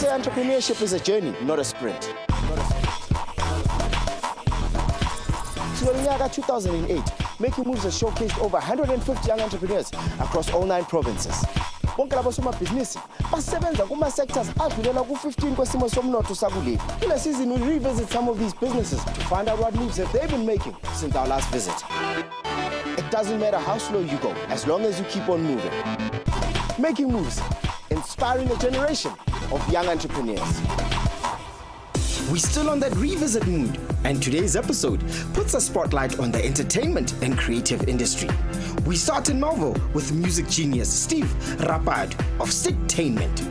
say entrepreneurship is a journey, not a sprint. So in the year 2008, Making Moves has showcased over 150 young entrepreneurs across all 9 provinces. Bonke labo somabhizinisi basebenza kuma-sectors adlulela ku-15 kwesimo somnotho sakuleli. Kule season, we revisit some of these businesses to find out what moves have they been making since our last visit. It doesn't matter how slow you go, as long as you keep on moving. Making Moves, inspiring a generation of young entrepreneurs. We're still on that revisit mood, and today's episode puts a spotlight on the entertainment and creative industry. We start in Melville with music genius Steve Raphadu of Sticktainment.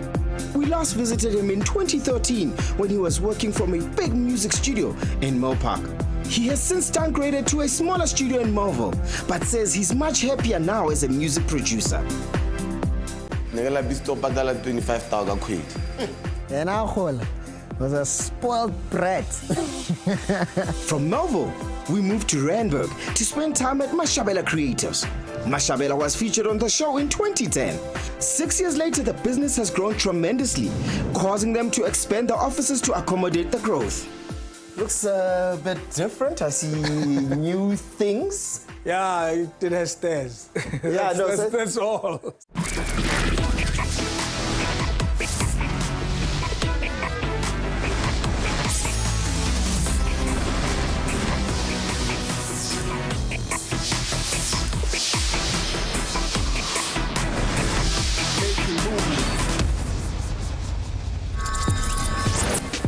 We last visited him in 2013 when he was working from a big music studio in Milpark. He has since downgraded to a smaller studio in Melville, but says he's much happier now as a music producer. Negala bisto padala 25,000 quid. And I was a spoiled brat. From Melville, we moved to Randburg to spend time at Mashabela Creatives. Mashabela was featured on the show in 2010. 6 years later, the business has grown tremendously, causing them to expand the offices to accommodate the growth. Looks a bit different. I see new things. Yeah, it has stairs. Yeah, that's all.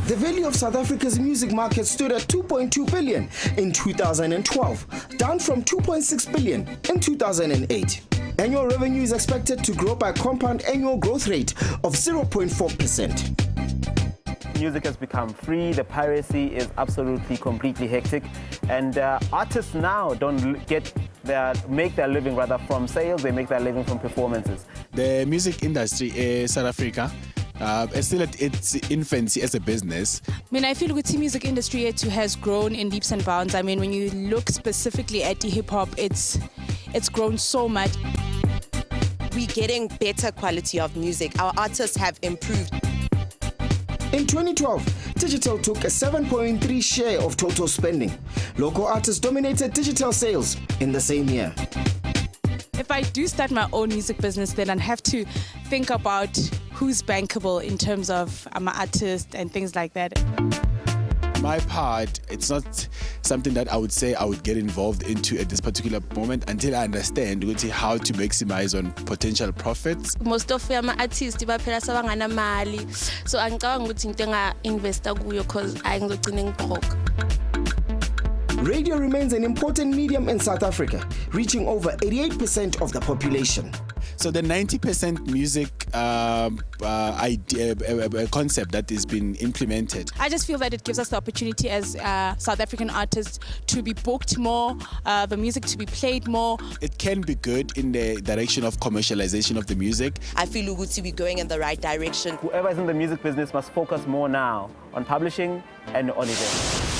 The value of South Africa's music market stood at 2.2 billion in 2012, down from 2.6 billion in 2008. Annual revenue is expected to grow by a compound annual growth rate of 0.4%. Music has become free, the piracy is absolutely completely hectic, and artists now don't make their living rather from sales, they make their living from performances. The music industry in South Africa it's still at its infancy as a business. I mean, I feel with the music industry it has grown in leaps and bounds. I mean, when you look specifically at the hip-hop, it's grown so much. We're getting better quality of music. Our artists have improved. In 2012, digital took a 7.3% share of total spending. Local artists dominated digital sales in the same year. If I do start my own music business, then I'd have to think about who's bankable in terms of I'm an artist and things like that. My part, it's not something that I would say I would get involved into at this particular moment until I understand how to maximize on potential profits. Most of them are artists, baphela sabangana mali. So angicabanga ukuthi into enga-investa kuyo because ayingizogcina ngibroke. Radio remains an important medium in South Africa, reaching over 88% of the population. So the 90% music concept that has been implemented. I just feel that it gives us the opportunity as South African artists to be booked more, the music to be played more. It can be good in the direction of commercialization of the music. I feel we're going in the right direction. Whoever is in the music business must focus more now on publishing and on events.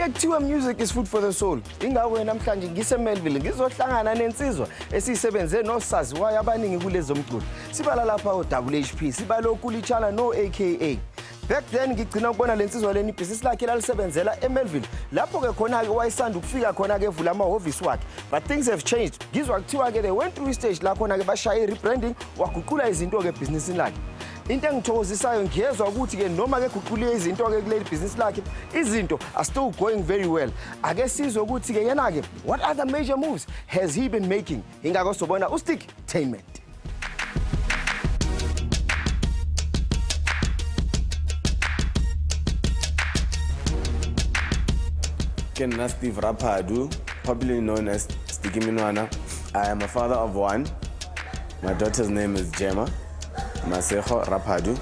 Kuthiwa music is food for the soul. Ingakho namhlanje ngiseMelville ngizohlangana nensizwa esisebenze nosaziwayo abaningi kulezo mculo. Sibala lapha o-WHP, sibala Khuli Chana no-AKA. Back then ngigcina ukubona lensizwa leni ibhizinisi lakhe lalisebenzela eMelville. Lapho ke khona ke wayesanda ukufika khona ke evula amahhovisi wakhe. But things have changed. Ngizwa kuthiwa ke they went through stage la khona ke bashaya rebranding waguqula izinto ke ebhizinisini lakhe. Into engithokozisayo ngiyezwa ukuthi ke noma ke guqule izinto ke kuleli business lakhe izinto are still going very well. Ake sizwe ukuthi ke yena ke what other major moves has he been making? Ingakho sobona uSticktainment. Kenna Steve Raphadu, popularly known as Sticktainment. I am a father of 1. My daughter's name is Gemma Masejo Raphadu,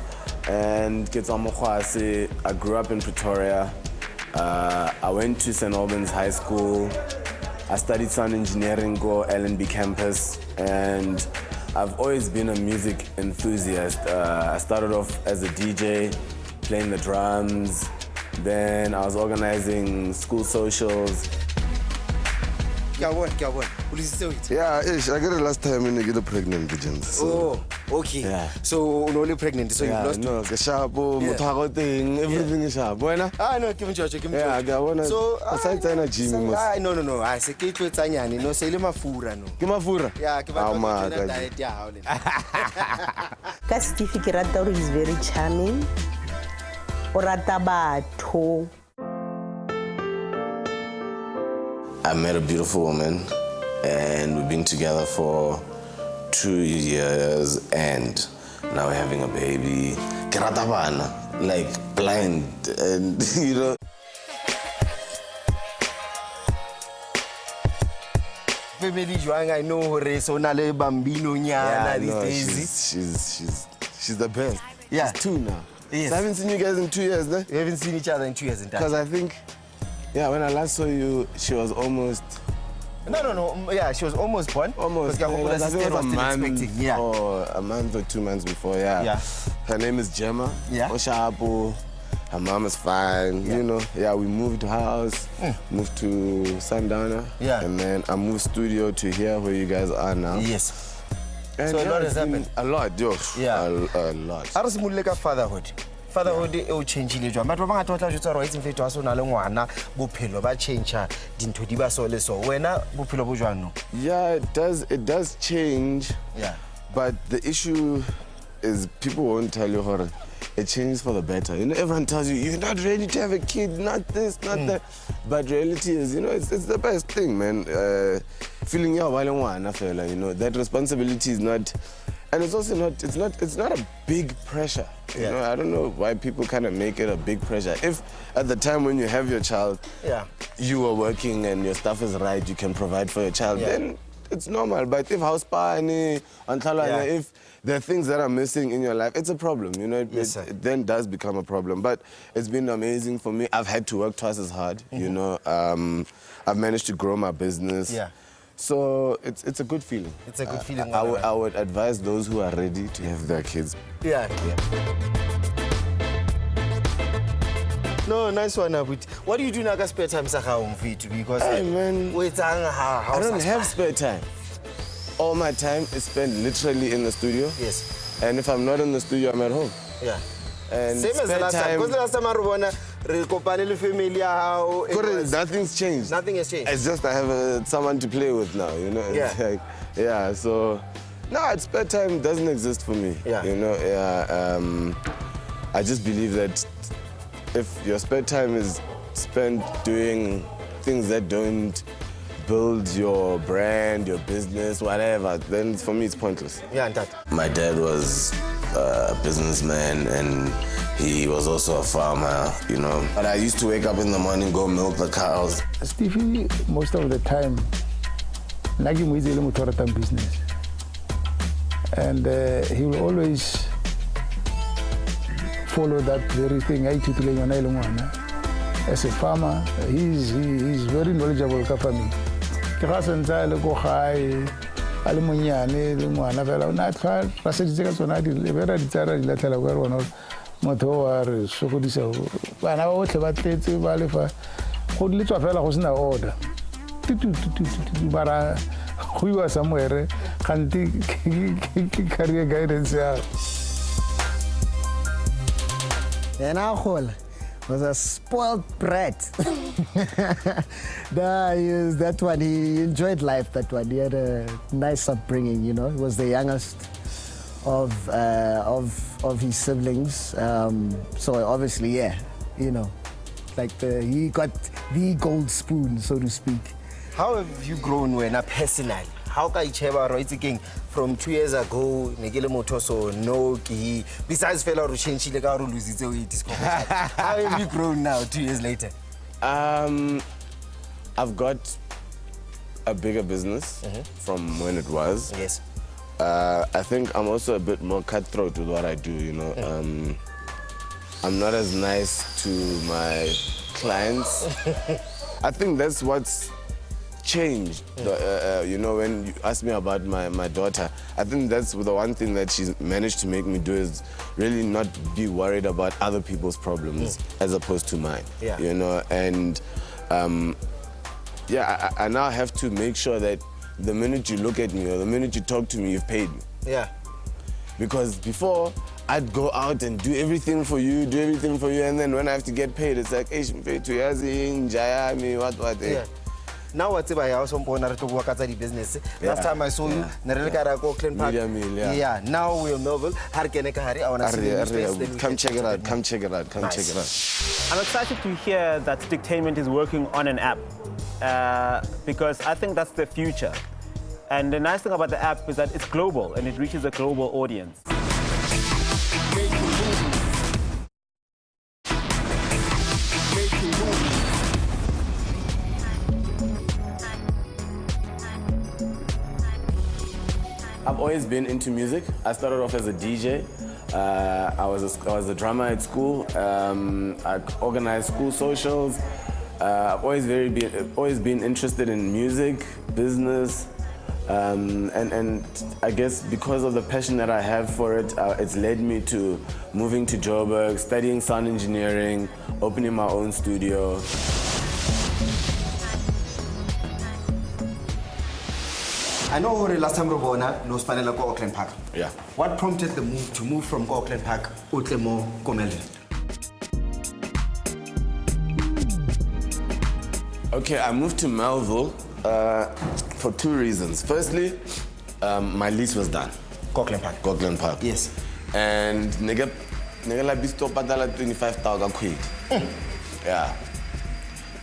and I grew up in Pretoria. I went to St. Albans High School. I studied sound engineering at LNB campus, and I've always been a music enthusiast. I started off as a DJ, playing the drums. Then I was organizing school socials. Yeah, ish. I got it last time when I get pregnant, so. Oh, okay. Yeah. So you're only pregnant, so Yeah, you've lost. no, the sharp, thing, everything is sharp. Buena? Ah, no, give me George, give me Yeah, I George. got one. So, aside China gym, no. I say ke tlo tsanyane, no se le mafura no. Ke mafura? Yeah, ke Ah, batla ma, go ka join di- diet ya hao le. Ka Steve ke rata gore he's very charming. O rata batho. I met a beautiful woman and we've been together for 2 years and now we're having a baby. Ke rata bana, like blind and you know. Family jwang, I know hore so na le bambino nyana these no, days. she's the best. Yeah. She's 2 now. Yes. So I haven't seen you guys in 2 years, no? We haven't seen each other in 2 years in that. Because I think, yeah, when I last saw you, she was almost. No. Yeah, she was almost born. Almost. Because Yeah, I think it was a still month expecting. Yeah. or a month or 2 months before, yeah. Yeah. Her name is Gemma. Yeah. Oshapo. Her mom is fine, you know. Yeah, we moved house, moved to Sundowner. Yeah. And then I moved studio to here where you guys are now. Yes. And So a lot it's has been happened. A lot, yo. Yeah. A lot. A re simolole ka fatherhood. Fatherhood e o changeile jwang. Batho ba bangata ba tla jwetsa gore wa itse mfetho a se o na le ngwana, bophelo ba change, dintho di ba so le so. Wena bophelo bo jwang no? Yeah, it does change. Yeah. But the issue is people won't tell you horror. It changes for the better. You know, everyone tells you you're not ready to have a kid, not this, not that. But reality is, you know, it's the best thing, man. Feeling your fella, you know, that responsibility is not, and it's also not. It's not a big pressure. You know, I don't know why people kind of make it a big pressure. If at the time when you have your child, you were working and your stuff is right, you can provide for your child, then it's normal. But if house if there are things that are missing in your life, it's a problem, you know. It then does become a problem. But it's been amazing for me. I've had to work twice as hard, you know. I've managed to grow my business. Yeah. So it's a good feeling. It's a good feeling. I would advise those who are ready to have their kids. Yeah. No, nice one, Abut. What do you do now? Spare time, because Hey, man, how I don't have spare time. All my time is spent literally in the studio. Yes. And if I'm not in the studio, I'm at home. Yeah. And Same as the spare last time. time. Because the last time I remember, family, how Nothing's changed. Nothing has changed. It's just I have someone to play with now, you know. It's Yeah. like, yeah. So, no, spare time doesn't exist for me. Yeah. You know. Yeah. I just believe that if your spare time is spent doing things that don't build your brand, your business, whatever, then for me it's pointless. Yeah, and that. My dad was a businessman and he was also a farmer, you know. But I used to wake up in the morning, go milk the cows. Stevie, most of the time, like him with the business. And he will always follow that very thing. As a farmer, he's very knowledgeable ka family. Ke ga sentse le go gae a le monyane le ngwana fela o na tla ra se ditse ka tsona di le bera di tsara di latela go re bona motho wa re sokodisa bana ba botlhe ba tletse ba le fa go le tswa fela go sena order bara go iwa somewhere kanti career guidance ya And Khuli was a spoiled brat. That one, he enjoyed life, that one. He had a nice upbringing, you know. He was the youngest of his siblings. So obviously, yeah, you know, like he got the gold spoon, so to speak. How have you grown when personally? How can you cheba from 2 years ago? Negele moto so no ki. Besides fella ro change le ka ro lose it. How have you grown now 2 years later? I've got a bigger business from when it was. Yes. I think I'm also a bit more cutthroat with what I do, you know. I'm not as nice to my clients. I think that's what's changed. You know, when you ask me about my daughter, I think that's the one thing that she's managed to make me do is really not be worried about other people's problems as opposed to mine. Yeah. You know, and yeah, I now have to make sure that the minute you look at me or the minute you talk to me, you've paid me. Yeah. Because before, I'd go out and do everything for you, and then when I have to get paid, it's like, hey, what, Yeah. Now what's about you also important to work at the business. Last time I saw you, Narelka Auckland Park. Yeah. Now we're Melville. Harkeneka I want to see you space. Come check it out. Come check it out. I'm excited to hear that Sticktainment is working on an app because I think that's the future. And the nice thing about the app is that it's global and it reaches a global audience. I've always been into music. I started off as a DJ. I was a drummer at school. I organized school socials. I've always been interested in music, business, and I guess because of the passion that I have for it, it's led me to moving to Joburg, studying sound engineering, opening my own studio. I know last time Robona no spanela ko Auckland Park. Yeah. What prompted the move to move from Auckland Park to more Komeli? Okay, I moved to Melville for two reasons. Firstly, my lease was done. Auckland Park. Auckland Park. Yes. And nigga la bisto padala 25,000 quid. Yeah.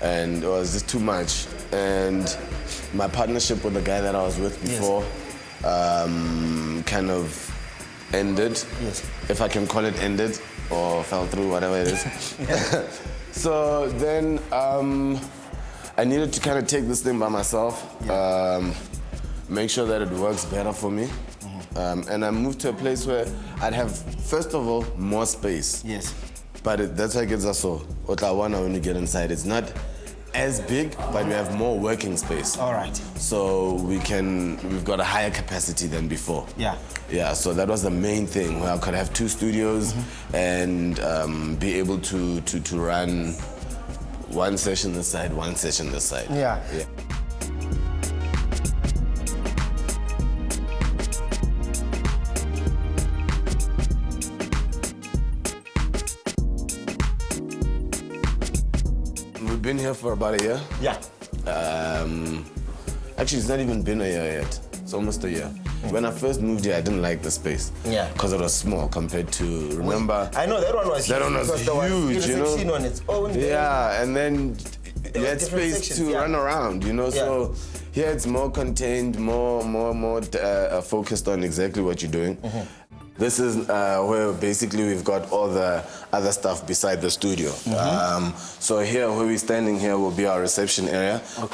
And it was just too much. And my partnership with the guy that I was with before kind of ended. Yes. If I can call it ended or fell through, whatever it is. So then I needed to kind of take this thing by myself, make sure that it works better for me. And I moved to a place where I'd have, first of all, more space. Yes. But that's how it gets us so. When you get inside, it's not as big, but we have more working space. All right. So we've got a higher capacity than before. Yeah. Yeah, so that was the main thing, where I could have two studios and be able to run one session this side, one session this side. Yeah. We've been here for about a year. Yeah. Actually, it's not even been a year yet. It's almost a year. When I first moved here, I didn't like the space. Yeah. Because it was small compared to, remember? I know, that one was huge. That one was huge, you know? On its own. Yeah, and then you had space sections, to run around, you know? Yeah. So here it's more contained, more focused on exactly what you're doing. This is where basically we've got all the other stuff beside the studio. So here, where we're standing here, will be our reception area. Like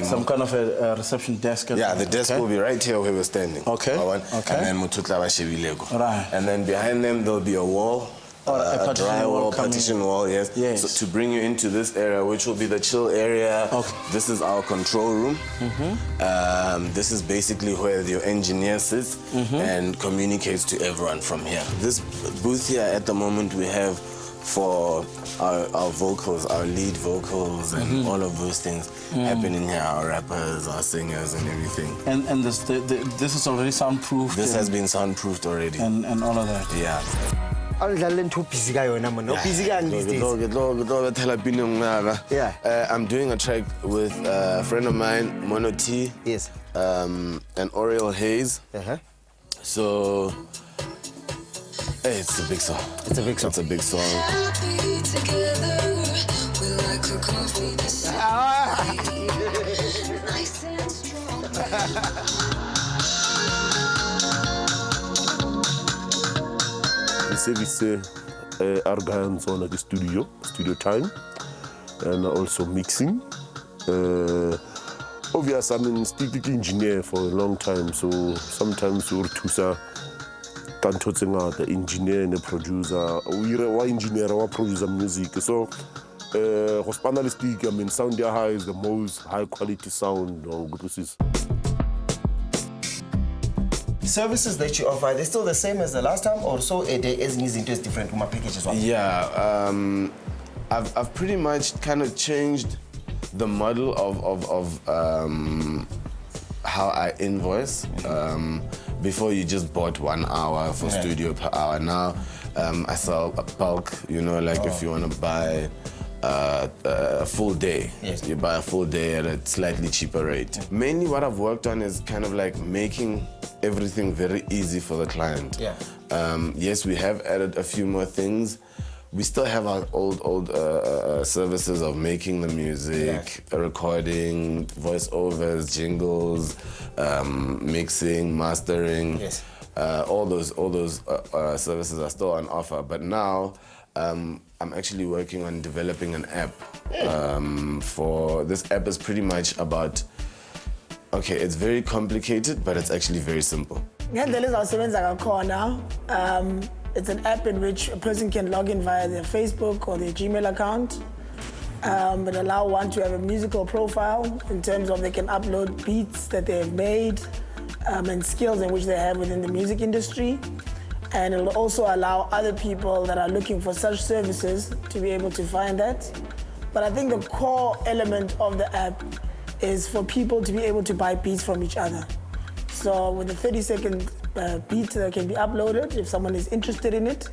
some kind of a reception desk? Yeah, the desk will be right here where we're standing. Okay. And then Right. And then behind them, there'll be a wall. A drywall, partition wall, yes. So to bring you into this area, which will be the chill area. Okay. This is our control room. This is basically where your engineer sits and communicates to everyone from here. This booth here at the moment we have for our vocals, our lead vocals and all of those things happening here, our rappers, our singers and everything. And this is already soundproof? This has been soundproofed already. And all of that? Yeah. I'm busy these days. Yeah. I'm doing a track with a friend of mine, Mono T. Yes. And Oriel Hayes. So, hey, it's a big song. It's a big song. It's a big song. SABC are hands on at the studio time, and also mixing. Obviously, I'm a stick engineer for a long time, so sometimes we're two the engineer and the producer. We're engineer or producer music. So, stick, I mean, sound high is the most high quality sound. Services that you offer, are they still the same as the last time, or so it is different from my package as well? Yeah, I've pretty much kind of changed the model of how I invoice. Before you just bought 1 hour for studio per hour. Now I sell a bulk, you know, like if you want to buy a full day, you buy a full day at a slightly cheaper rate. Mainly what I've worked on is kind of like making everything very easy for the client. Yes, we have added a few more things. We still have our old services of making the music, recording, voiceovers, jingles, mixing, mastering. All those services are still on offer. But now I'm actually working on developing an app. For this app is pretty much about, okay, it's very complicated, but it's actually very simple. It's an app in which a person can log in via their Facebook or their Gmail account. It allows one to have a musical profile in terms of they can upload beats that they have made and skills in which they have within the music industry. And it'll also allow other people that are looking for such services to be able to find that. But I think the core element of the app is for people to be able to buy beats from each other. So with a 30-second beat that can be uploaded, if someone is interested in it,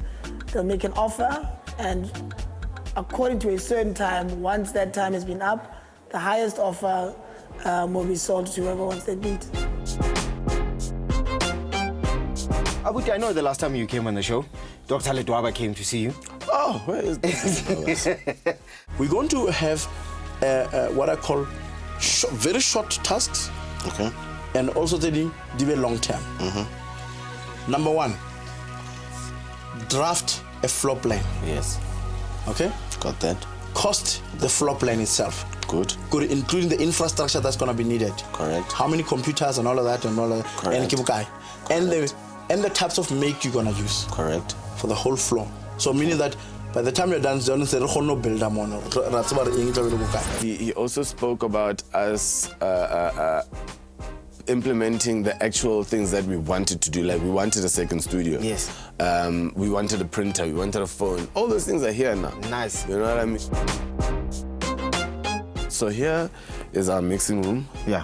they'll make an offer, and according to a certain time, once that time has been up, the highest offer will be sold to whoever wants that beat. Abuti, I know the last time you came on the show, Dr. Ledwaba came to see you. Oh, where is this? We're going to have what I call very short tasks. Okay. And also the long term. Number 1, draft a floor plan. Yes. Okay? Got that. Cost the floor plan itself. Good. Including the infrastructure that's going to be needed. Correct. How many computers and all of that and all of that. Correct. And the types of make you're going to use. Correct. For the whole floor. So meaning that by the time you're done, He also spoke about us implementing the actual things that we wanted to do. Like we wanted a second studio. Yes. We wanted a printer, we wanted a phone. All those things are here now. Nice. You know what I mean? So here is our mixing room. Yeah.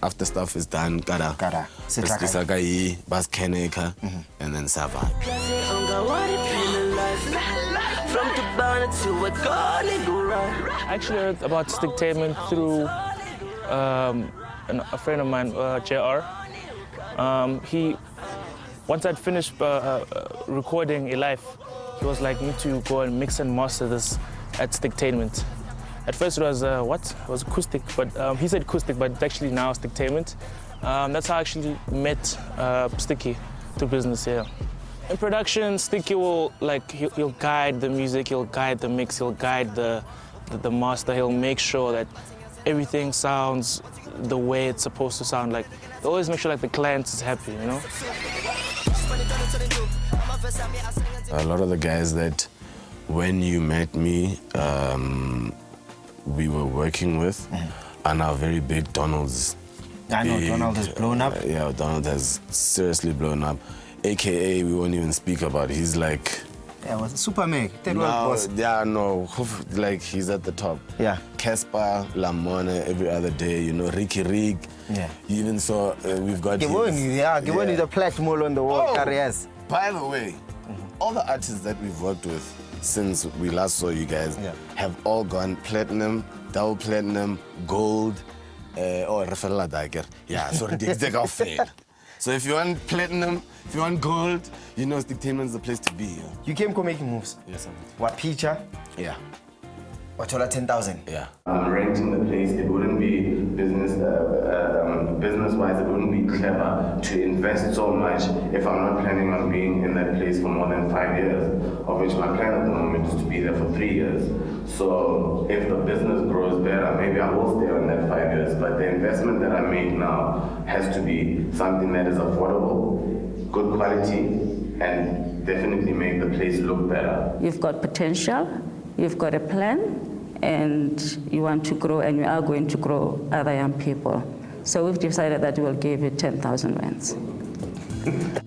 After stuff is done, Gara. And then Sava. I actually heard about Sticktainment through a friend of mine, JR. Once I'd finished recording a live, he was like, need to go and mix and master this at Sticktainment. At first it was, It was acoustic, but he said acoustic, but it's actually now Sticktainment. That's how I actually met Sticky through business here. In production, Sticky will, he'll guide the music, he'll guide the mix, he'll guide the master, he'll make sure that everything sounds the way it's supposed to sound. Like, he'll always make sure the client is happy, you know? A lot of the guys that, when you met me, we were working with, are now very big Donald's. I know, Donald has blown up. Yeah, Donald has seriously blown up. AKA, we won't even speak about it. He's like... Yeah, was a super meg. He's at the top. Yeah. Casper, Lamona, every other day, you know, Ricky Rig. Yeah. You even saw, we've got give me the platinum on the wall, yes. By the way, all the artists that we've worked with since we last saw you guys have all gone platinum, double platinum, gold, or Raphadu Dagger. Yeah, so it's fair. So if you want platinum, if you want gold, you know Sticktainment is the place to be. Yeah? You came making moves? Yes, sir. What, picture? Yeah. What, 10,000? Yeah. Renting the place, it wouldn't be business-wise, it wouldn't be clever to invest so much if I'm not planning on being in that place for more than 5 years, of which my plan at the moment is to be there for 3 years. So if the business grows better, maybe I will stay on that 5 years, but the investment that I make now has to be something that is affordable, good quality, and definitely make the place look better. You've got potential, you've got a plan, and you want to grow, and you are going to grow other young people. So we've decided that we'll give you 10,000 rands.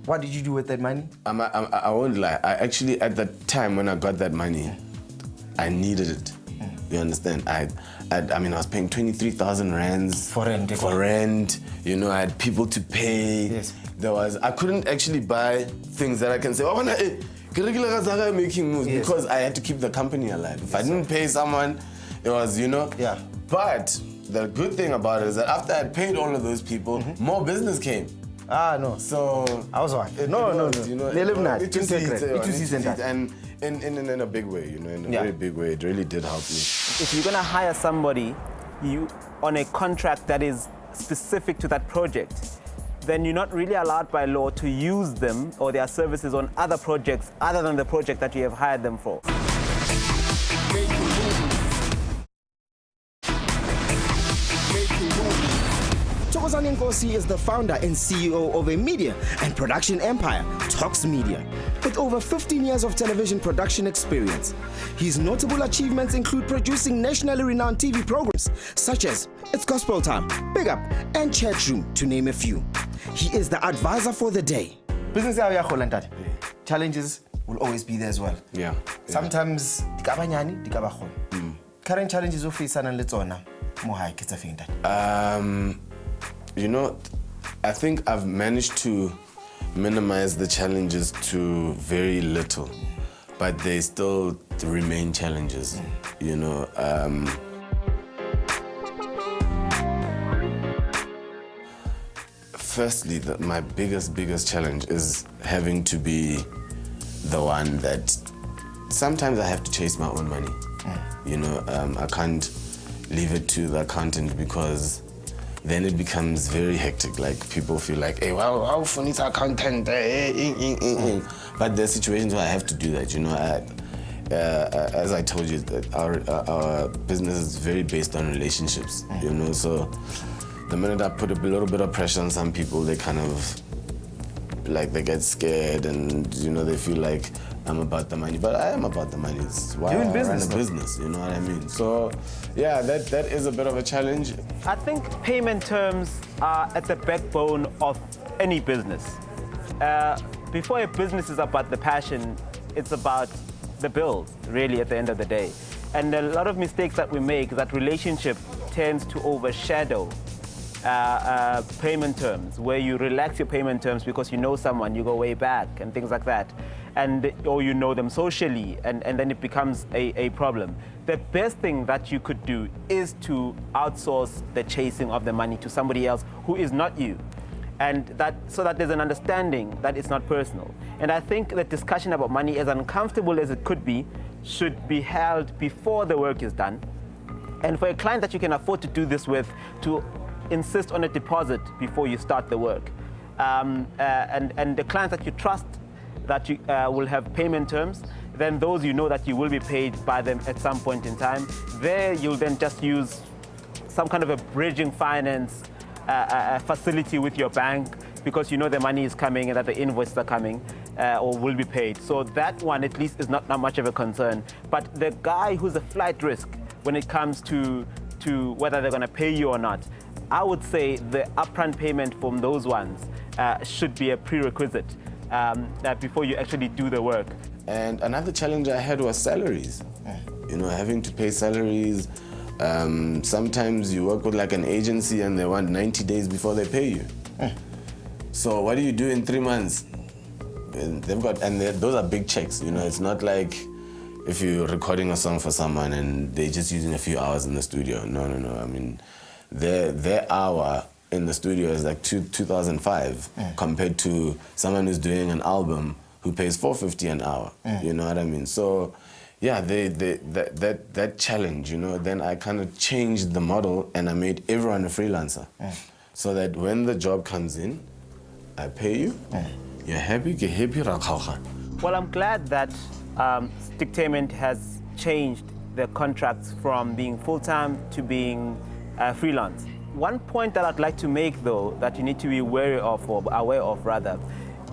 What did you do with that money? I won't lie. I actually, at the time when I got that money, I needed it. You understand? I mean, I was paying 23,000 rands for rent. For rent. You know, I had people to pay. Yes. I couldn't actually buy things that I can say, oh, making moves, yes, because I had to keep the company alive. If I didn't pay someone, it was, you know. Yeah. But the good thing about it is that after I had paid all of those people, more business came. No. So I was right. No. You know, and in a big way, you know, in a very big way, it really did help me. If you're gonna hire somebody, you on a contract that is specific to that project, then you're not really allowed by law to use them or their services on other projects other than the project that you have hired them for. Thokozani Nkosi is the founder and CEO of a media and production empire, Tox Media, with over 15 years of television production experience. His notable achievements include producing nationally renowned TV programs such as It's Gospel Time, Big Up, and Chat Room, to name a few. He is the advisor for the day. Business challenges will always be there as well. Yeah. Sometimes current challenges you face and you know, I think I've managed to minimize the challenges to very little, but they still remain challenges, you know. Firstly, my biggest challenge is having to be the one that sometimes I have to chase my own money. You know, I can't leave it to the accountant because then it becomes very hectic. Like people feel like, hey, wow, how funny is accountant? But there's situations where I have to do that. You know, as I told you, that our business is very based on relationships. You know, so the minute I put a little bit of pressure on some people, they kind of like they get scared, and you know they feel like I'm about the money, but I am about the money. It's why I run a business, you know what I mean? So, yeah, that is a bit of a challenge. I think payment terms are at the backbone of any business. Before a business is about the passion, it's about the bills, really, at the end of the day. And a lot of mistakes that we make, that relationship tends to overshadow payment terms, where you relax your payment terms because you know someone, you go way back and things like that, or you know them socially, and then it becomes a problem. The best thing that you could do is to outsource the chasing of the money to somebody else who is not you, and so that there's an understanding that it's not personal. And I think the discussion about money, as uncomfortable as it could be, should be held before the work is done. And for a client that you can afford to do this with, to insist on a deposit before you start the work. And the clients that you trust that you will have payment terms, then those you know that you will be paid by them at some point in time. There you'll then just use some kind of a bridging finance facility with your bank, because you know the money is coming and that the invoices are coming or will be paid. So that one at least is not much of a concern. But the guy who's a flight risk when it comes to whether they're going to pay you or not, I would say the upfront payment from those ones should be a prerequisite before you actually do the work. And another challenge I had was salaries. You know, having to pay salaries. Sometimes you work with like an agency and they want 90 days before they pay you. So what do you do in 3 months? And those are big checks, you know. It's not like if you're recording a song for someone and they're just using a few hours in the studio. No. I mean, their hour in the studio is like 2,005 compared to someone who's doing an album who pays $450 an hour. You know what I mean? So, yeah, that challenge, you know. Then I kind of changed the model and I made everyone a freelancer, so that when the job comes in, I pay you. You're happy, get happy. Well, I'm glad that Sticktainment has changed the contracts from being full-time to being freelance. One point that I'd like to make, though, that you need to be wary of, or aware of rather,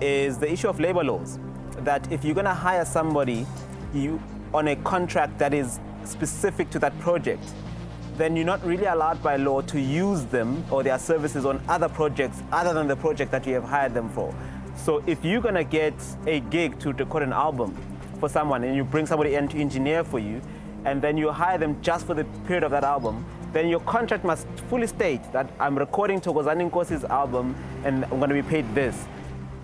is the issue of labor laws. That if you're going to hire somebody on a contract that is specific to that project, then you're not really allowed by law to use them or their services on other projects other than the project that you have hired them for. So if you're going to get a gig to record an album for someone and you bring somebody in to engineer for you, and then you hire them just for the period of that album, then your contract must fully state that I'm recording Thokozani Nkosi's album and I'm going to be paid this.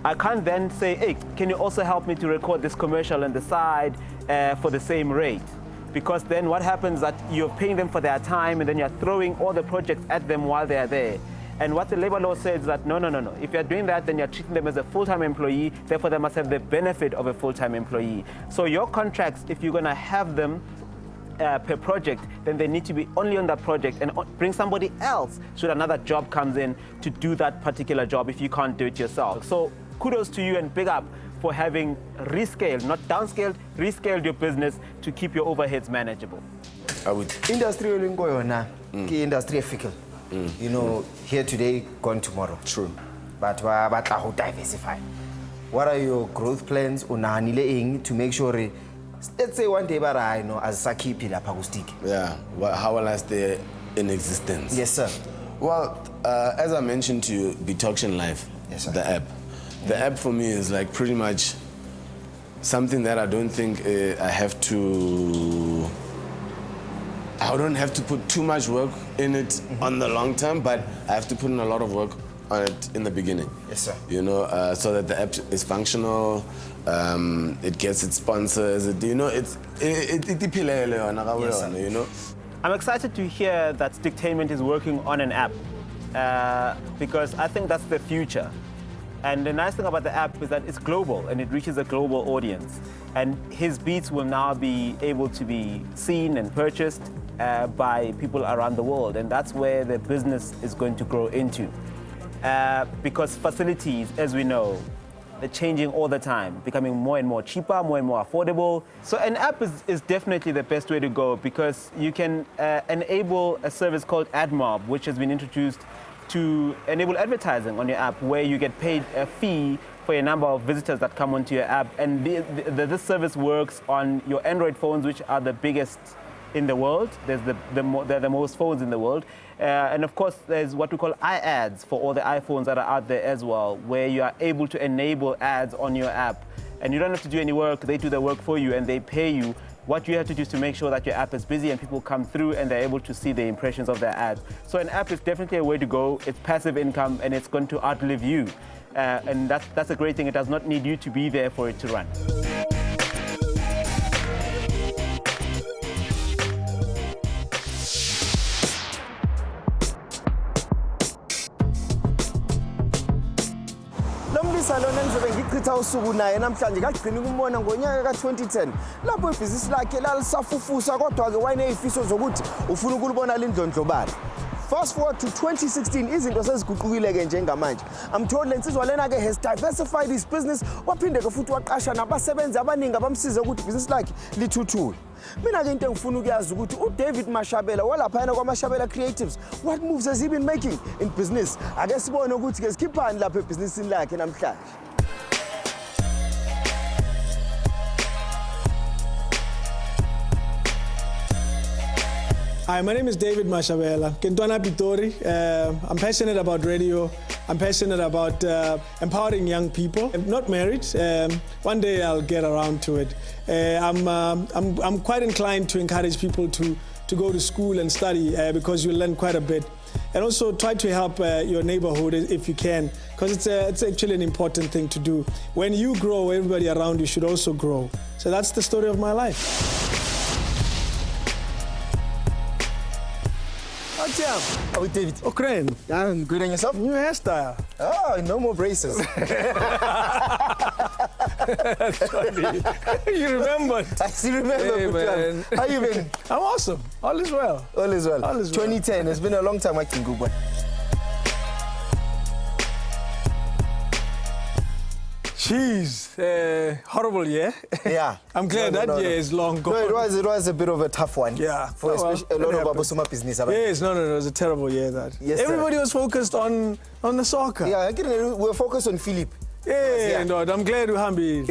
I can't then say, hey, can you also help me to record this commercial on the side for the same rate? Because then what happens is that you're paying them for their time and then you're throwing all the projects at them while they're there. And what the labor law says is that no. If you're doing that, then you're treating them as a full-time employee, therefore they must have the benefit of a full-time employee. So your contracts, if you're gonna have them per project, then they need to be only on that project and bring somebody else should another job comes in to do that particular job if you can't do it yourself. So kudos to you and big up for having rescaled, not downscaled, rescaled your business to keep your overheads manageable. I would. Industry industry fickle. You know, here today, gone tomorrow. True. But to diversify. What are your growth plans to make sure, let's say one day, I know as Saki Pila Pagustik? Yeah, well, how will I stay in existence? Yes, sir. Well, as I mentioned to you, Betoction Life, yes, sir. The app. The app for me is like pretty much something that I don't think I don't have to put too much work in it on the long term, but I have to put in a lot of work on it in the beginning. Yes, sir. You know, so that the app is functional, it gets its sponsors, you know, yes, you know. I'm excited to hear that Sticktainment is working on an app because I think that's the future. And the nice thing about the app is that it's global and it reaches a global audience. And his beats will now be able to be seen and purchased by people around the world. And that's where the business is going to grow into. Because facilities, as we know, they're changing all the time, becoming more and more cheaper, more and more affordable. So an app is definitely the best way to go because you can enable a service called AdMob, which has been introduced to enable advertising on your app where you get paid a fee for a number of visitors that come onto your app. And this service works on your Android phones, which are the biggest in the world. They're the most phones in the world. And of course, there's what we call iAds for all the iPhones that are out there as well, where you are able to enable ads on your app. And you don't have to do any work. They do the work for you and they pay you. What you have to do is to make sure that your app is busy and people come through and they're able to see the impressions of their ads. So an app is definitely a way to go. It's passive income and it's going to outlive you. And that's a great thing. It does not need you to be there for it to run. Salona ngizobe ngichitha usuku naye namhlanje kagcina ukumbona ngonyaka ka2010 lapho ibhizinisi lakhe lalisafufusa kodwa ke wayenezifiso zokuthi ufuna ukulibona lindlondlobala. Fast forward to 2016 izinto seziguqukile ke njengamanje. I'm told lensizwa lena ke has diversified his business waphinde ke futhi waqasha nabasebenzi abaningi abamsiza ukuthi ibhizinisi lakhe lithuthuke. Mina ke into engifuna ukuyazi ukuthi uDavid Mashabela walapha yena kwaMashabela Creatives, what moves has he been making in business? Ake sibone ukuthi ke sikhiphani lapha ebhizinisini lakhe namhlanje. Hi, my name is David Mashabela. Kentwana Pitori. I'm passionate about radio. I'm passionate about empowering young people. I'm not married. One day I'll get around to it. I'm quite inclined to encourage people to go to school and study because you learn quite a bit. And also try to help your neighborhood if you can, because it's actually an important thing to do. When you grow, everybody around you should also grow. So that's the story of my life. Oh, David. Oh, Crane. I'm good on yourself? New hairstyle. Oh, no more braces. That's funny. You remembered. I still remember. Hey, man. How you been? I'm awesome. All is well. All is well. All is well. 2010. It's been a long time acting good, but. Jeez, horrible year. Yeah. I'm glad that year is long gone. No, it was a bit of a tough one. Yeah. For a lot of Abosoma business. Yes, no, it was a terrible year that. Yes, everybody was focused on the soccer. Yeah, we were focused on Philip. Yeah, no, I'm glad you hambi.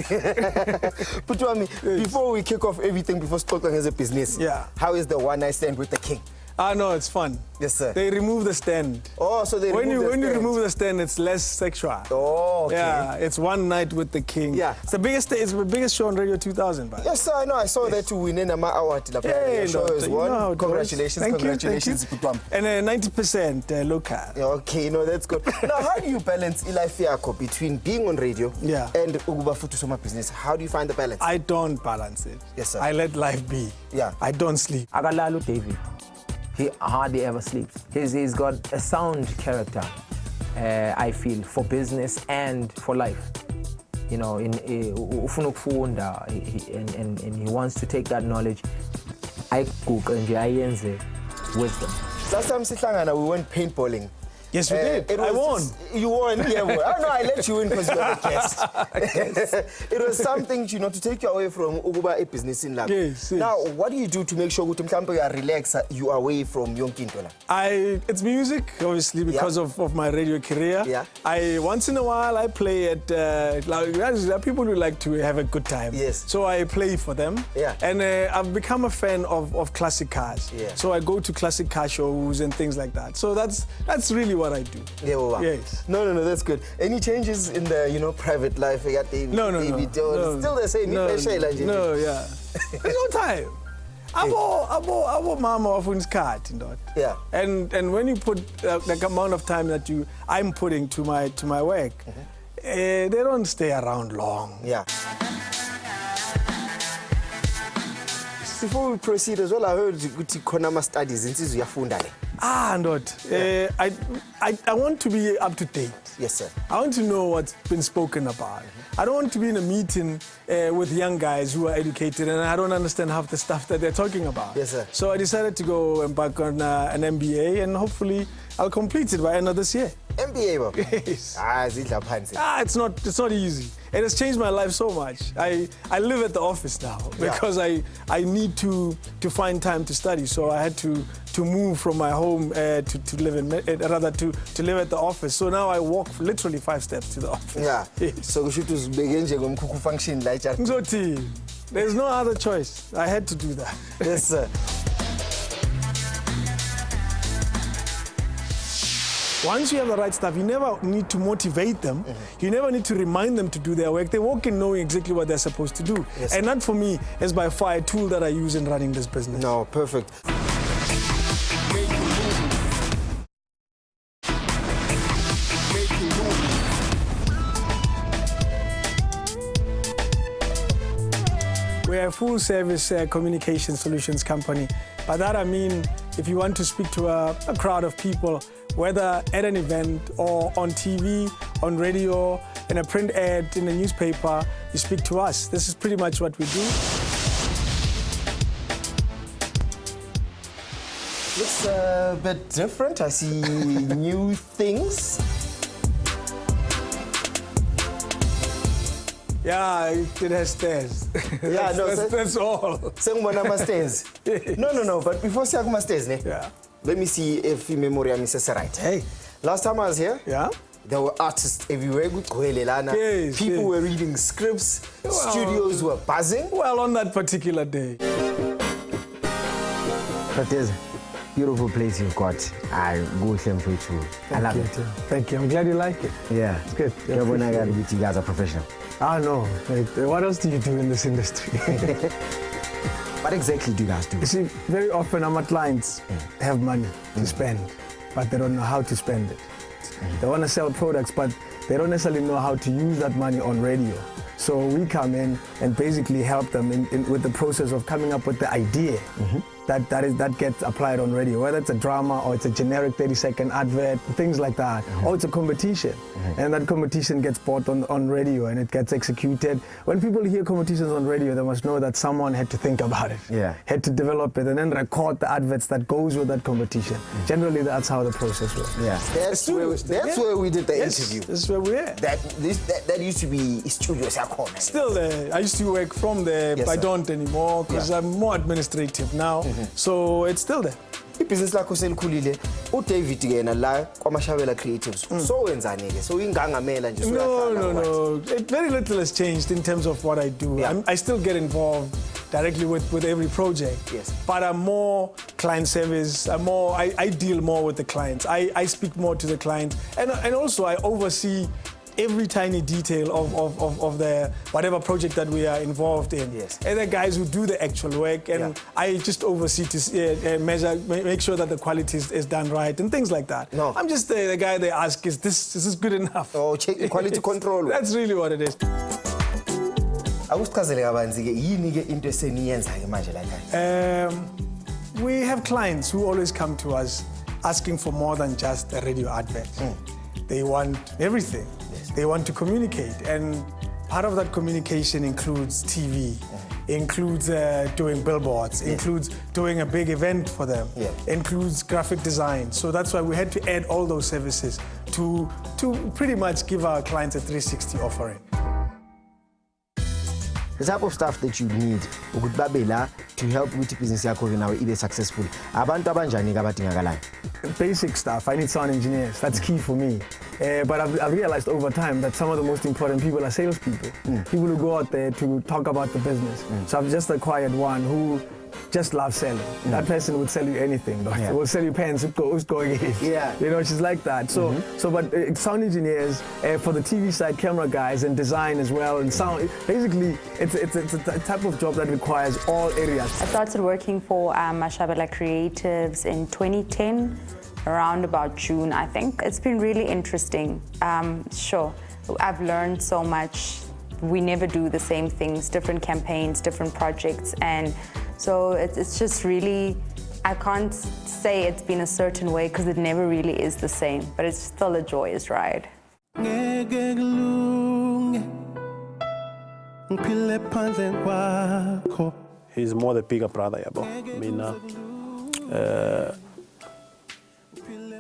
Before we kick off everything, before talking as a business, how is the one night stand with the king? No, it's fun. Yes, sir. They remove the stand. Oh, so they when remove the you stand. remove the stand, it's less sexual. Oh, okay. Yeah, it's one night with the king. Yeah. It's the biggest show on Radio 2000, by Yes, sir, I know. I saw that you win an award. Yeah, show is one. Congratulations, Congratulations. And 90% local. Okay, no, that's good. Now, how do you balance life yako between being on radio and ukuba futhi soma business? How do you find the balance? I don't balance it. Yes, sir. I let life be. Yeah. I don't sleep. Akalalo David, he hardly ever sleeps. He's got a sound character, I feel, for business and for life. You know, ufuna ukufunda and he wants to take that knowledge. Ayiguqe nje ayenze wisdom. Last time sihlangana, we went paintballing. Yes, we did. I won. You won, yeah. Well, no, I let you win because you were the guest. It was something, you know, to take you away from Uguba business in lab. Yes. Now, what do you do to make sure you are relaxed, you are away from Yonkintola? It's music, obviously, because of my radio career. Yeah. Once in a while, I play at, there are people who like to have a good time. Yes. So I play for them. Yeah. And I've become a fan of classic cars. Yeah. So I go to classic car shows and things like that. So that's really what I do. Yeah, well, yes. No, that's good. Any changes in the, you know, private life? No. Still the same. No, yeah. There's no time. Abo mama wafuna isikhathi ndoda. Yeah. And when you put the amount of time that I'm putting to my work, they don't stay around long. Yeah. Before we proceed as well, I heard ukuthi khona ama studies insizwe uyafunda le. Ndoda. I want to be up to date. Yes, sir. I want to know what's been spoken about. I don't want to be in a meeting with young guys who are educated and I don't understand half the stuff that they're talking about. Yes, sir. So I decided to go embark on an MBA and hopefully I'll complete it by end of this year. MBA, bro? Yes. It's not easy. It has changed my life so much. I live at the office now because I need to find time to study. So I had to move from my home to live to live at the office. So now I walk literally 5 steps to the office. Yeah. Yes. So we should begin to function like that. There's no other choice. I had to do that. Yes, sir. Once you have the right stuff, you never need to motivate them. You never need to remind them to do their work. They walk in knowing exactly what they're supposed to do. Yes. And that, for me, is by far a tool that I use in running this business. No, perfect. We're a full-service communication solutions company. By that I mean, if you want to speak to a crowd of people, whether at an event or on TV, on radio, in a print ad, in a newspaper, you speak to us. This is pretty much what we do. Looks a bit different. I see new things. Yeah, it has stairs. Yeah, that's all. Stairs. No. But before Siya stairs, let me see if memory is right. Hey, last time I was here, there were artists everywhere. Yes, people were reading scripts. Studios were buzzing. Well, on that particular day. But there's a beautiful place you've got. I go for you. I love it. Thank you. I'm glad you like it. Yeah, it's good. You guys are professional. No. What else do you do in this industry? What exactly do you guys do? You see, very often our clients have money to spend, but they don't know how to spend it. They want to sell products, but they don't necessarily know how to use that money on radio. So we come in and basically help them with the process of coming up with the idea that gets applied on radio, whether it's a drama or it's a generic 30-second advert, things like that, or it's a competition. And that competition gets bought on radio and it gets executed. When people hear competitions on radio, they must know that someone had to think about it, had to develop it, and then record the adverts that goes with that competition. Generally, that's how the process works. Yeah, that's where we did the interview. This is where we are. That used to be studios. Still there. I used to work from there, but I don't anymore because I'm more administrative now. So it's still there. Business lakho selikhulile uDavid yena la kwaMashabela Creatives so wenzani ke so ingangamela nje No, very little has changed in terms of what I do. I still get involved directly with every project. Yes. But I'm more client service. I deal more with the clients. I speak more to the clients, and also I oversee every tiny detail of the whatever project that we are involved in. Yes. And the guys who do the actual work, and I just oversee to measure, make sure that the quality is done right and things like that. No. I'm just the guy they ask, is this good enough? Oh, check the quality control. That's really what it is. Akusichazele kabanzi ke yini ke into eseniyenza ke manje la ekhaya? We have clients who always come to us asking for more than just a radio advert. They want everything. They want to communicate, and part of that communication includes TV, includes doing billboards, includes doing a big event for them, includes graphic design. So that's why we had to add all those services to pretty much give our clients a 360 offering. The type of stuff that you need ukuthi babe la to help with business yakho now ibe successful. Abantu abanjani ke abadingakalayo? Basic stuff. I need sound engineers. That's key for me. But I've realized over time that some of the most important people are salespeople. People who go out there to talk about the business. So I've just acquired one who just loves selling. That person would sell you anything. Will sell you pens. Who's going in? Yeah. You know, she's like that. So, but sound engineers for the TV side, camera guys, and design as well, and sound. Basically, it's a type of job that requires all areas. I started working for Mashabela Creatives in 2010, around about June, I think. It's been really interesting. Sure, I've learned so much. We never do the same things, different campaigns, different projects, and so it's just really, I can't say it's been a certain way because it never really is the same, but it's still a joyous ride. He's more the bigger brother, yabo. I mean,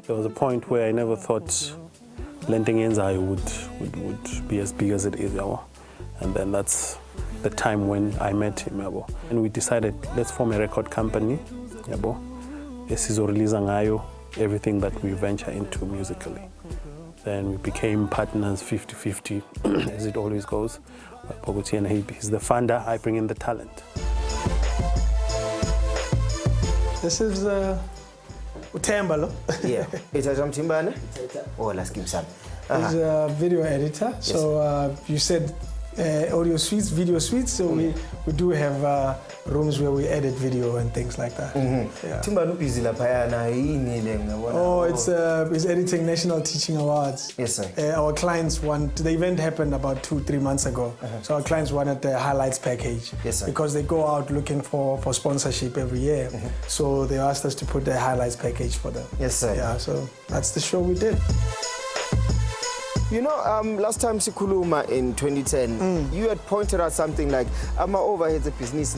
there was a point where I never thought Lending Enzai would be as big as it is, yabo. And then that's the time when I met him, yabo. And we decided, let's form a record company, yabo. Release everything that we venture into musically. Then we became partners 50-50, as it always goes. And he's the funder, I bring in the talent. This is Utembalo. Yeah. It's a Timbane? Oh, let's give some. He's a video editor. Yes. So you said audio suites, video suites. So we do have rooms where we edit video and things like that. Yeah. Oh, it's editing National Teaching Awards. Yes, sir. Our clients want, the event happened about 2-3 months ago. So our clients wanted the highlights package. Yes, sir. Because they go out looking for sponsorship every year. So they asked us to put the highlights package for them. Yes, sir. Yeah, so that's the show we did. You know, last time Sikuluma in 2010, you had pointed out something like, I'm overhead the business,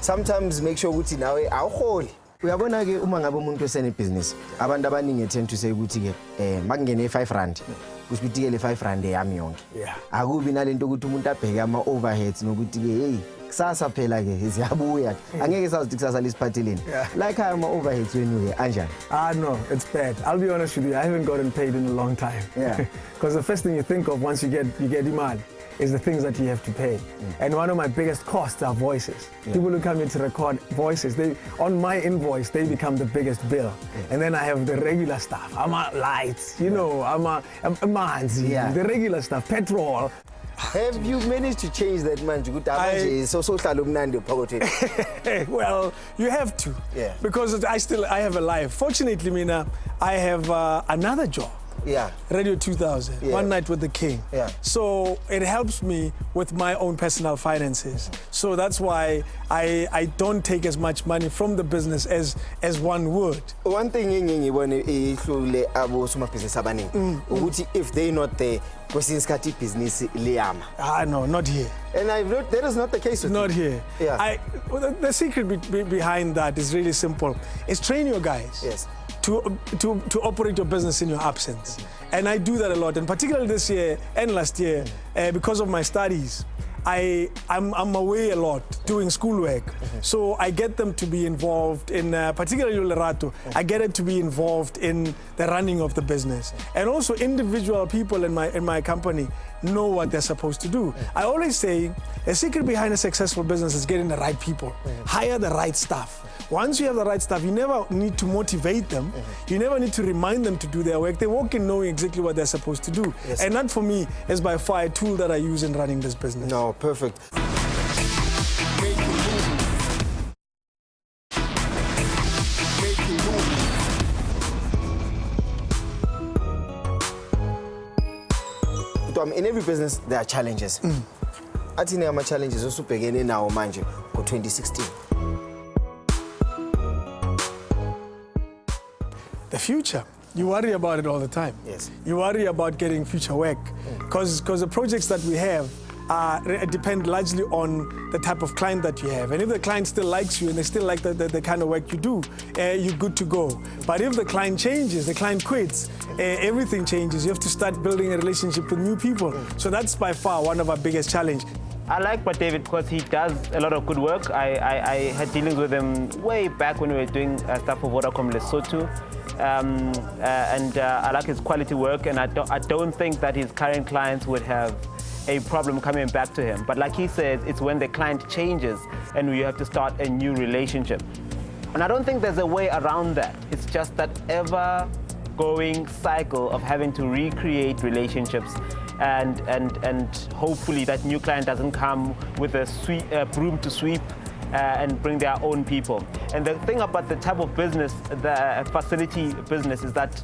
sometimes make sure ukuthi nawe awuholi. Uyabona ke uma ngabe umuntu esene business, abantu abaningi tend to say ukuthi ke makungene 5 rand, kusibiti ke 5 rand yami yonke. Yeah. Akubi nalento ukuthi umuntu abheke ama overheads nokuthi ke hey, kusasa phela ke ziyabuya. Angeke sazi ukuthi kusasa lisiphatheleni. Like ama overheads wenu ke anjani? No, it's bad. I'll be honest with you, I haven't gotten paid in a long time. Yeah. Because the first thing you think of once you get imali is the things that you have to pay. And one of my biggest costs are voices. People who come in to record voices, on my invoice, they become the biggest bill. And then I have the regular stuff. I'm lights, you know, I'm a manzi, the regular stuff, petrol. Have you managed to change that man? Well, you have to. Yeah. Because I have a life. Fortunately, Mina, I have another job. Yeah. Radio 2000, One Night with the King. Yeah. So it helps me with my own personal finances. So that's why I don't take as much money from the business as one would. One thing if they're not there, business no, not here. And that is not the case with Not you. here. Yeah. The secret behind that is really simple. It's train your guys. Yes. To operate your business in your absence. And I do that a lot, and particularly this year and last year, because of my studies, I'm away a lot doing schoolwork. So I get them to be involved in, particularly Lerato, I get it to be involved in the running of the business. And also individual people in my company know what they're supposed to do. I always say, a secret behind a successful business is getting the right people. Hire the right staff. Once you have the right staff, you never need to motivate them. You never need to remind them to do their work. They walk in knowing exactly what they're supposed to do. Yes. And that, for me, is by far a tool that I use in running this business. No, perfect. In every business, there are challenges. I think there are challenges also beginning now, manje, for 2016. The future. You worry about it all the time. Yes. You worry about getting future work because the projects that we have depend largely on the type of client that you have. And if the client still likes you and they still like the kind of work you do, you're good to go. But if the client changes, the client quits, everything changes. You have to start building a relationship with new people. So that's by far one of our biggest challenges. I like what David, because he does a lot of good work. I had dealings with him way back when we were doing stuff for Vodacom Lesotho. I like his quality work, and I don't think that his current clients would have a problem coming back to him. But like he says, it's when the client changes and you have to start a new relationship. And I don't think there's a way around that. It's just that ever-going cycle of having to recreate relationships, and hopefully that new client doesn't come with a broom to sweep and bring their own people. And the thing about the type of business, the facility business, is that,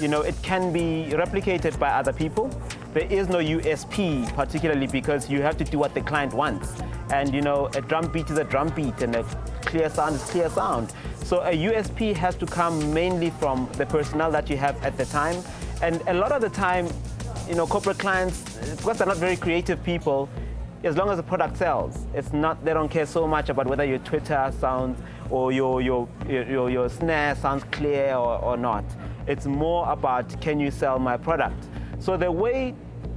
you know, it can be replicated by other people. There is no USP, particularly because you have to do what the client wants. And, you know, a drum beat is a drum beat and a clear sound is clear sound. So a USP has to come mainly from the personnel that you have at the time. And a lot of the time, you know, corporate clients, because they're not very creative people, as long as the product sells, it's not, they don't care so much about whether your Twitter sounds or your snare sounds clear or not. It's more about, can you sell my product? So the way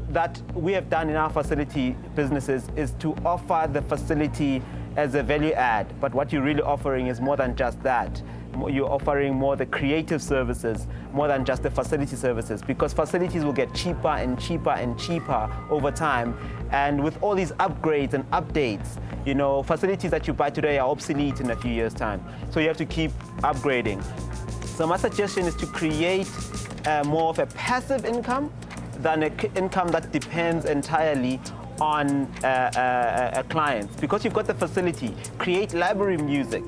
that we have done in our facility businesses is to offer the facility as a value add, but what you're really offering is more than just that. You're offering more the creative services, more than just the facility services, because facilities will get cheaper and cheaper and cheaper over time. And with all these upgrades and updates, you know, facilities that you buy today are obsolete in a few years' time. So you have to keep upgrading. So my suggestion is to create more of a passive income than an income that depends entirely on clients. Because you've got the facility, create library music,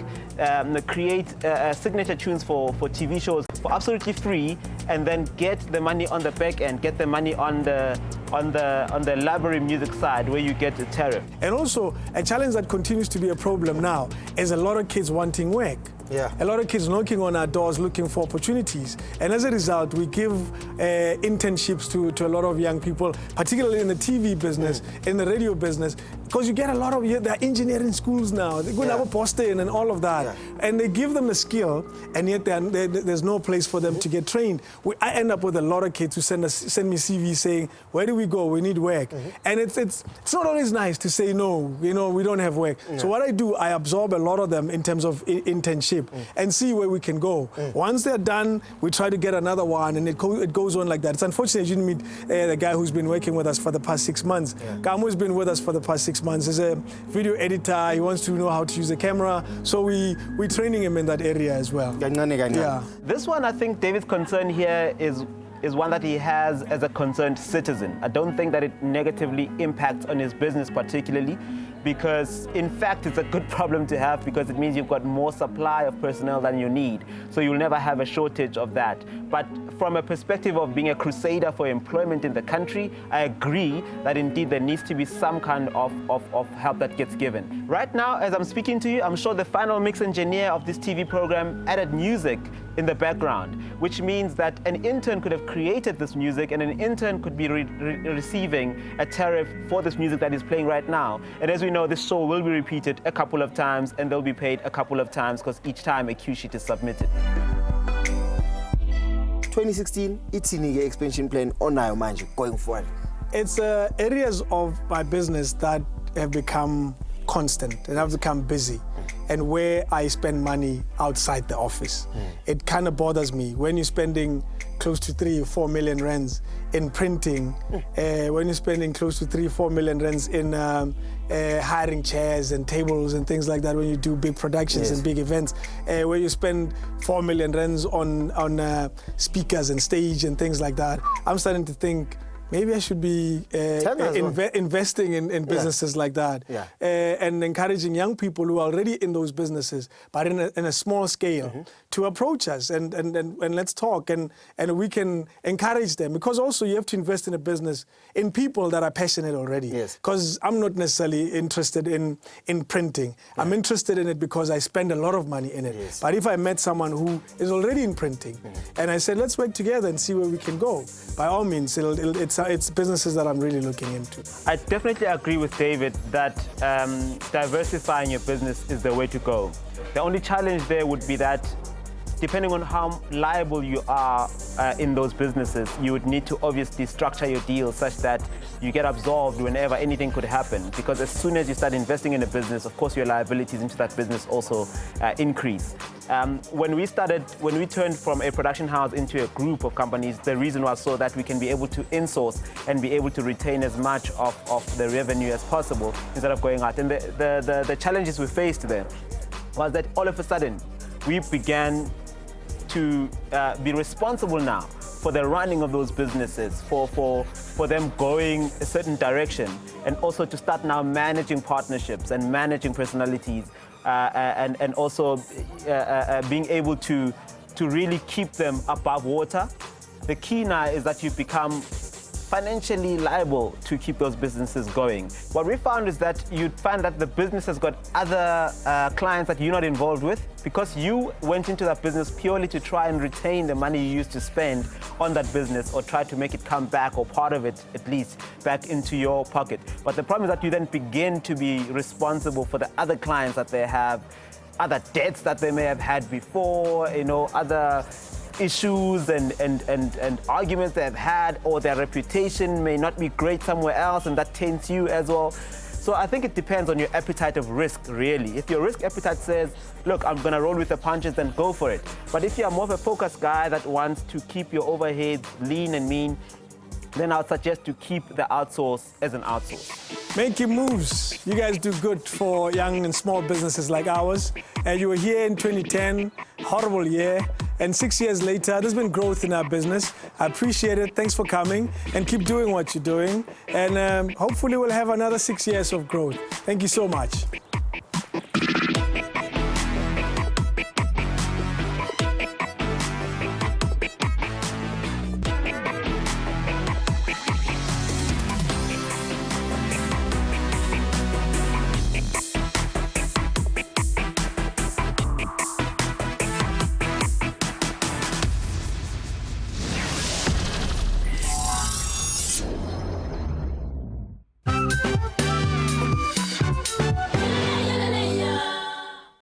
create signature tunes for TV shows for absolutely free, and then get the money on the back end, get the money on the library music side where you get a tariff. And also, a challenge that continues to be a problem now is a lot of kids wanting work. Yeah. A lot of kids knocking on our doors looking for opportunities. And as a result, we give internships to a lot of young people, particularly in the TV business, in the radio business, because you get a lot of, they're engineering schools now. They go to Boston and all of that. Yeah. And they give them the skill, and yet there's no place for them to get trained. I end up with a lot of kids who send me CVs saying, where do we go? We need work. And it's not always nice to say, no, you know, we don't have work. So what I do, I absorb a lot of them in terms of internship and see where we can go. Once they're done, we try to get another one, and it goes on like that. It's unfortunate you didn't meet the guy who's been working with us for the past 6 months. Kamu's been with us for the past 6 months. He's a video editor. He wants to know how to use the camera. So we're training him in that area as well. Yeah. This one, I think David's concern here is one that he has as a concerned citizen. I don't think that it negatively impacts on his business particularly, because in fact it's a good problem to have, because it means you've got more supply of personnel than you need. So you'll never have a shortage of that. But from a perspective of being a crusader for employment in the country, I agree that indeed there needs to be some kind of help that gets given. Right now, as I'm speaking to you, I'm sure the final mix engineer of this TV program added music in the background, which means that an intern could have created this music, and an intern could be receiving a tariff for this music that is playing right now. And as we know, this show will be repeated a couple of times, and they'll be paid a couple of times, because each time a cue sheet is submitted. 2016, it's in the expansion plan on our mind going forward. It's areas of my business that have become constant and I've become busy, and where I spend money outside the office. It kind of bothers me when you're spending close to 3 or 4 million rands in printing, when you're spending close to 3 or 4 million rands in hiring chairs and tables and things like that, when you do big productions and big events, where you spend 4 million rands on speakers and stage and things like that. I'm starting to think, maybe I should be investing in businesses like that, and encouraging young people who are already in those businesses, but in a small scale, to approach us and let's talk, and we can encourage them, because also you have to invest in a business in people that are passionate already. Because I'm not necessarily interested in printing. I'm interested in it because I spend a lot of money in it. But if I met someone who is already in printing, and I said, let's work together and see where we can go, by all means, it's businesses that I'm really looking into. I definitely agree with David that diversifying your business is the way to go. The only challenge there would be that depending on how liable you are in those businesses, you would need to obviously structure your deals such that you get absolved whenever anything could happen. Because as soon as you start investing in a business, of course your liabilities into that business also increase. When we turned from a production house into a group of companies, the reason was so that we can be able to insource and be able to retain as much of the revenue as possible instead of going out. And the challenges we faced there was that all of a sudden we began to be responsible now for the running of those businesses, for them going a certain direction, and also to start now managing partnerships and managing personalities, and also being able to really keep them above water. The key now is that you become financially liable to keep those businesses going. What we found is that you'd find that the business has got other clients that you're not involved with, because you went into that business purely to try and retain the money you used to spend on that business, or try to make it come back, or part of it at least, back into your pocket. But the problem is that you then begin to be responsible for the other clients that they have, other debts that they may have had before, other issues and arguments they've had, or their reputation may not be great somewhere else, and that taints you as well. So I think it depends on your appetite of risk, really. If your risk appetite says, look, I'm going to roll with the punches, then go for it. But if you're more of a focused guy that wants to keep your overheads lean and mean, then I would suggest to keep the outsource as an outsource. Making moves. You guys do good for young and small businesses like ours. And you were here in 2010, horrible year. And 6 years later, there's been growth in our business. I appreciate it. Thanks for coming, and keep doing what you're doing. And hopefully we'll have another 6 years of growth. Thank you so much.